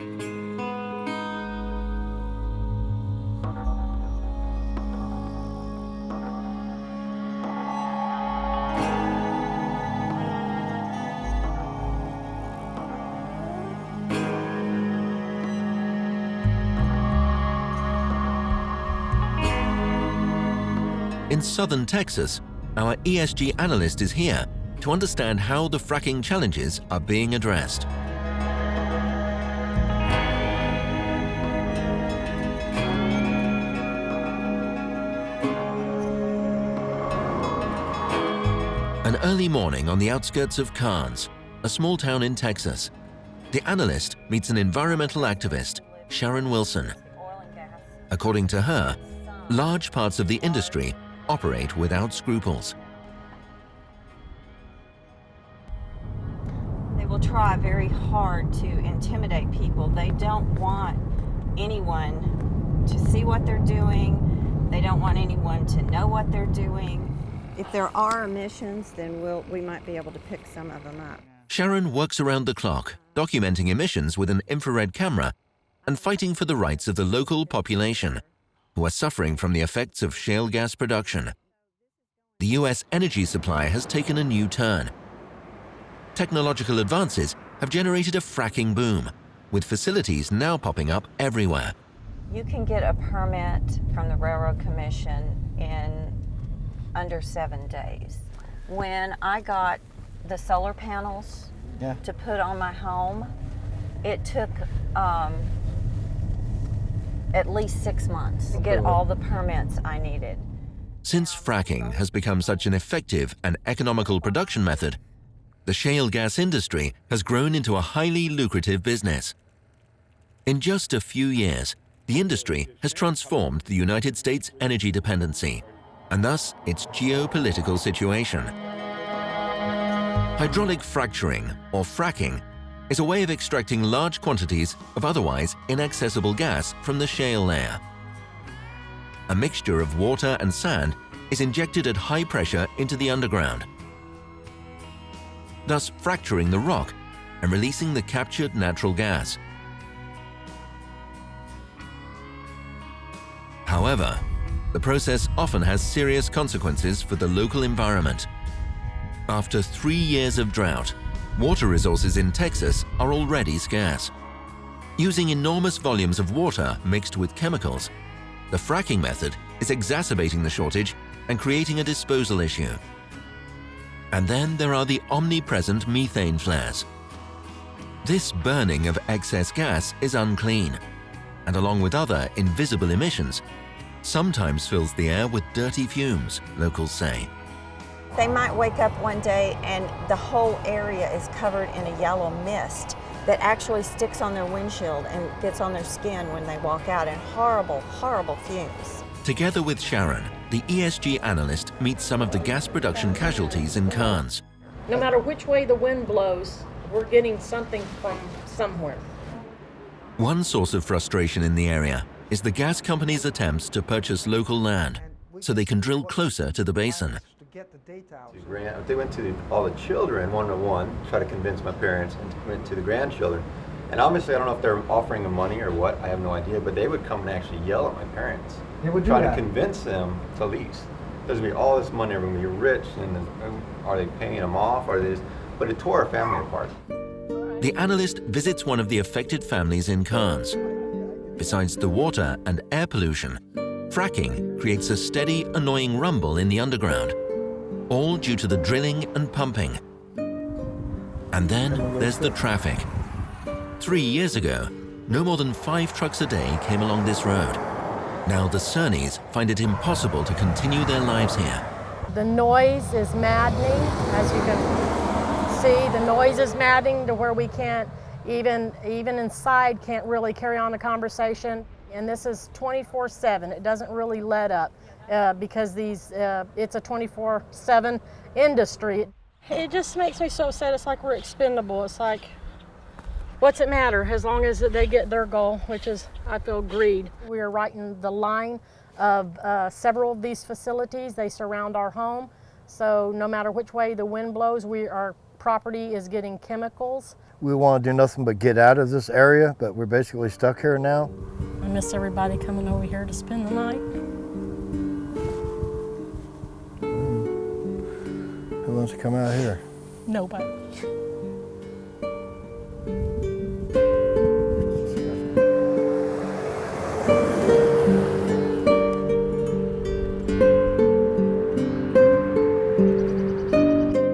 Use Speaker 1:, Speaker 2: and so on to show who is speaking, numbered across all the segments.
Speaker 1: In southern Texas, our ESG analyst is here to understand how the fracking challenges are being addressed. An early morning on the outskirts of Karnes, a small town in Texas. The analyst meets an environmental activist, Sharon Wilson. According to her, large parts of the industry operate without scruples.
Speaker 2: They will try very hard to intimidate people. They don't want anyone to see what they're doing. They don't want anyone to know what they're doing. If there are emissions, then we might be able to pick some of them up.
Speaker 1: Sharon works around the clock, documenting emissions with an infrared camera and fighting for the rights of the local population, who are suffering from the effects of shale gas production. The US energy supply has taken a new turn. Technological advances have generated a fracking boom, with facilities now popping up everywhere.
Speaker 2: You can get a permit from the Railroad Commission in under 7 days. When I got the solar panels to put on my home, it took at least 6 months to get all the permits I needed.
Speaker 1: Since fracking has become such an effective and economical production method, the shale gas industry has grown into a highly lucrative business. In just a few years, the industry has transformed the United States' energy dependency, and thus its geopolitical situation. Hydraulic fracturing, or fracking, is a way of extracting large quantities of otherwise inaccessible gas from the shale layer. A mixture of water and sand is injected at high pressure into the underground, thus fracturing the rock and releasing the captured natural gas. However, the process often has serious consequences for the local environment. After 3 years of drought, water resources in Texas are already scarce. Using enormous volumes of water mixed with chemicals, the fracking method is exacerbating the shortage and creating a disposal issue. And then there are the omnipresent methane flares. This burning of excess gas is unclean, and along with other invisible emissions, sometimes fills the air with dirty fumes, locals say.
Speaker 2: They might wake up one day and the whole area is covered in a yellow mist that actually sticks on their windshield and gets on their skin when they walk out, and horrible, horrible fumes.
Speaker 1: Together with Sharon, the ESG analyst meets some of the gas production casualties in Karnes.
Speaker 3: No matter which way the wind blows, we're getting something from somewhere.
Speaker 1: One source of frustration in the area is the gas company's attempts to purchase local land so they can drill closer to the basin.
Speaker 4: They went to all the children one-to-one, try to convince my parents, and went to the grandchildren. And obviously, I don't know if they're offering them money or what, I have no idea, but they would come and actually yell at my parents.
Speaker 5: They would
Speaker 4: try to convince them to lease. There's going to be all this money, everyone will be rich, and are they paying them off? But it tore our family apart.
Speaker 1: The analyst visits one of the affected families in Karnes. Besides the water and air pollution, fracking creates a steady, annoying rumble in the underground, all due to the drilling and pumping. And then there's the traffic. 3 years ago, no more than 5 trucks a day came along this road. Now the Cernies find it impossible to continue their lives here.
Speaker 3: The noise is maddening, as you can see. The noise is maddening to where we can't, even inside, can't really carry on a conversation. And this is 24/7. It doesn't really let up because it's a 24/7 industry. It just makes me so sad. It's like we're expendable. It's like, what's it matter as long as they get their goal, which is, I feel, greed. We are right in the line of several of these facilities. They surround our home. So no matter which way the wind blows, our property is getting chemicals.
Speaker 5: we want to do nothing but get out of this area, but we're basically stuck here now.
Speaker 3: I miss everybody coming over here to spend the night.
Speaker 5: Who wants to come out here?
Speaker 3: Nobody.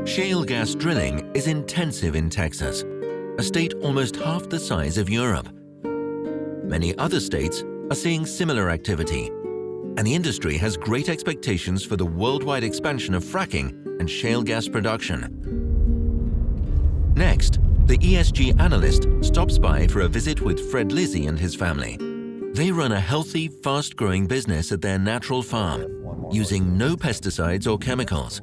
Speaker 1: Shale gas drilling is intensive in Texas, a state almost half the size of Europe. Many other states are seeing similar activity, and the industry has great expectations for the worldwide expansion of fracking and shale gas production. Next, the ESG analyst stops by for a visit with Fred Lizzie and his family. They run a healthy, fast-growing business at their natural farm, using no pesticides or chemicals.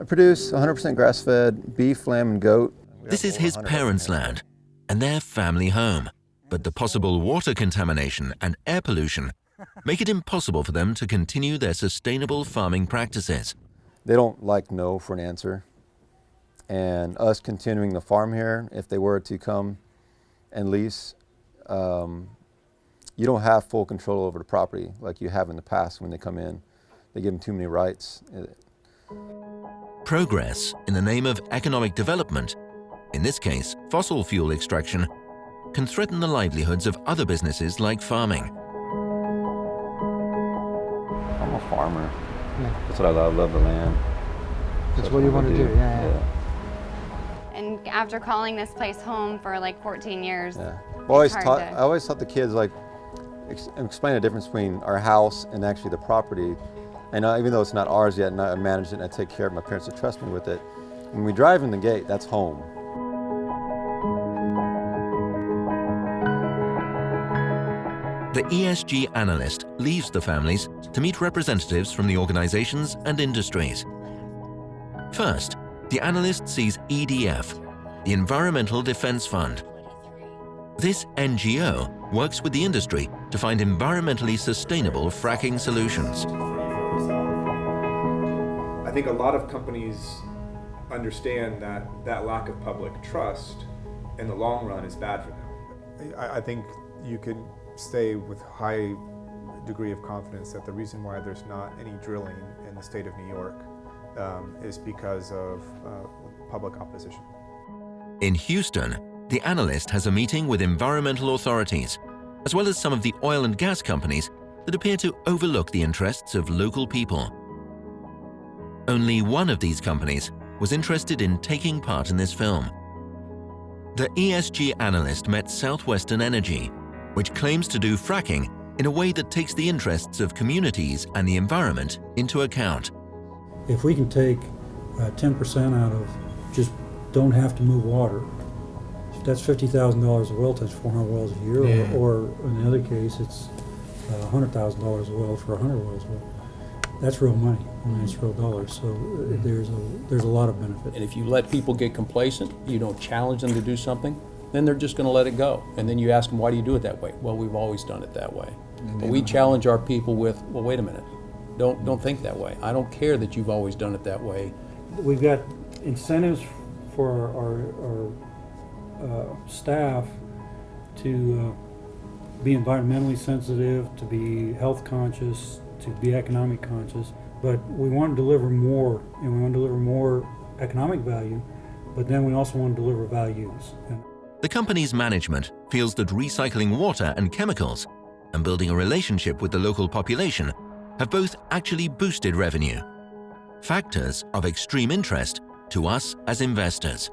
Speaker 4: I produce 100% grass-fed beef, lamb, and goat.
Speaker 1: This is his parents' land and their family home, but the possible water contamination and air pollution make it impossible for them to continue their sustainable farming practices.
Speaker 4: They don't like no for an answer. And us continuing the farm here, if they were to come and lease, you don't have full control over the property like you have in the past when they come in. They give them too many rights.
Speaker 1: Progress in the name of economic development, in this case fossil fuel extraction, can threaten the livelihoods of other businesses like farming.
Speaker 4: I'm a farmer. Yeah. That's what I love. I love the land.
Speaker 6: That's what you want to do. Yeah.
Speaker 7: And after calling this place home for like 14 years,
Speaker 4: I always taught the kids, like, explain the difference between our house and actually the property. And even though it's not ours yet, and I manage it and I take care of my parents to trust me with it, when we drive in the gate, that's home.
Speaker 1: The ESG analyst leaves the families to meet representatives from the organizations and industries. First, the analyst sees EDF, the Environmental Defense Fund. This NGO works with the industry to find environmentally sustainable fracking solutions.
Speaker 8: I think a lot of companies understand that that lack of public trust in the long run is bad for them.
Speaker 9: I think you can say with high degree of confidence that the reason why there's not any drilling in the state of New York is because of public opposition.
Speaker 1: In Houston, the analyst has a meeting with environmental authorities, as well as some of the oil and gas companies that appear to overlook the interests of local people. Only one of these companies was interested in taking part in this film. The ESG analyst met Southwestern Energy, which claims to do fracking in a way that takes the interests of communities and the environment into account.
Speaker 6: If we can take 10% out of just don't have to move water, that's $50,000 a well times 400 wells a year,
Speaker 5: Yeah.
Speaker 6: or in the other case, it's $100,000 a well for 100 wells. Well, that's real money. I mean, it's real dollars. So there's a lot of benefit.
Speaker 10: And if you let people get complacent, you don't challenge them to do something, then they're just going to let it go. And then you ask them, why do you do it that way? Well, we've always done it that way. But we challenge our people with, well, wait a minute, don't think that way. I don't care that you've always done it that way.
Speaker 6: We've got incentives for our staff to be environmentally sensitive, to be health conscious, to be economic conscious, but we want to deliver more, and we want to deliver more economic value, but then we also want to deliver values.
Speaker 1: The company's management feels that recycling water and chemicals and building a relationship with the local population have both actually boosted revenue, factors of extreme interest to us as investors.